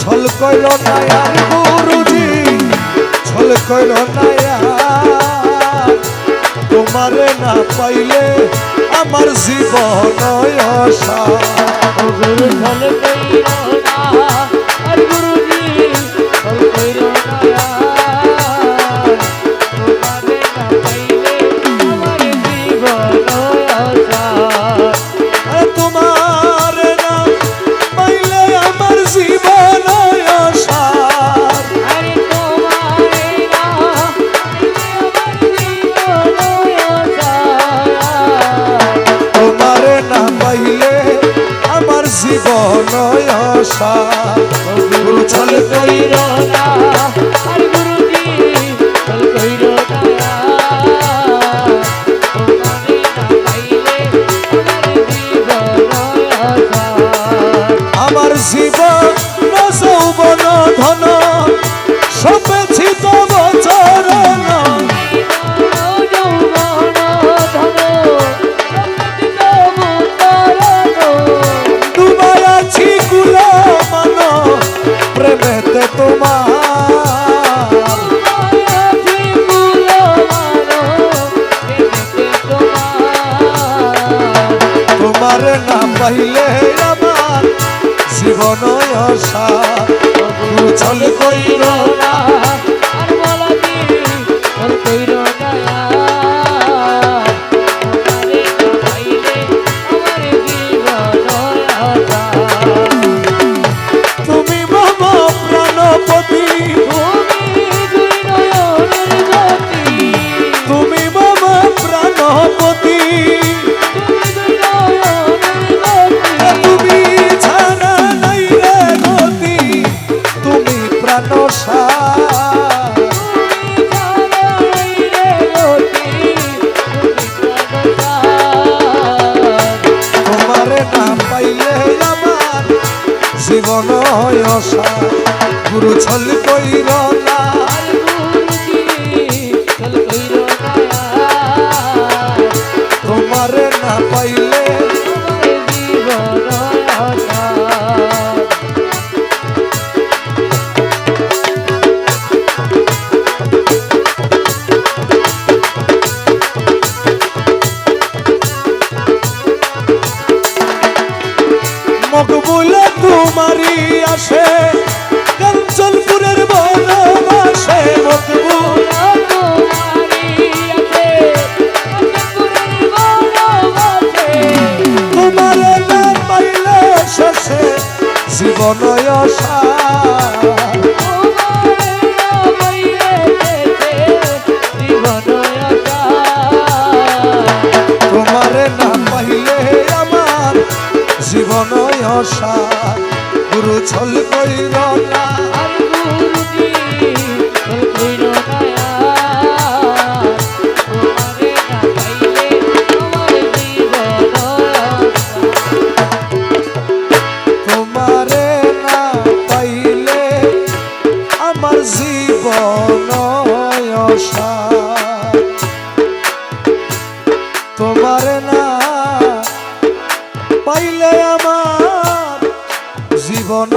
ছল কইল না আর গুরুজি ছল কইল না আর তোমারে না পাইলে আমার জীবন অসার গুরু ছল কইল না আর গুরুজি ছল কইল না তোমারে না পাইলে আমার জীবন অসার তোমারে না পাইলে আমার জীবন অসার আরে তোমারে না পাইলে আমার জীবন অসার তোমারে না পাইলে আমার জীবন অসার গুরু ছল কইল না আর গুরুজি ছল কইল না তোমারে না পাইলে আমার জীবন যৌবন ধন সপেছি তব চরণ ডুবাই আছি কুলো মান প্রেমেতে তোমার তোমারে না পাইলে আমার জীবন অসার গুরু ছল কইল না তুমি মম প্রাণপতি তুমি মম প্রাণপতি তুমি ছাড়া নাই রে গতি তুমি প্রাণসার তোমারে না পাইলে আমার জীবন অসার গুরু ছল কইল না তোমারে না পাইলে মকবুলে তোমারি আসে কাঞ্চনপুরের বনবাসে মকবুল তোমারে না পাইলে শেষে জীবন অসার তোমারে না পাইলে আমার জীবন অসার গুরু ছল কইল না তোমারে না পাইলে আমার জীবন অসার তোমারে না পাইলে আমার জীবন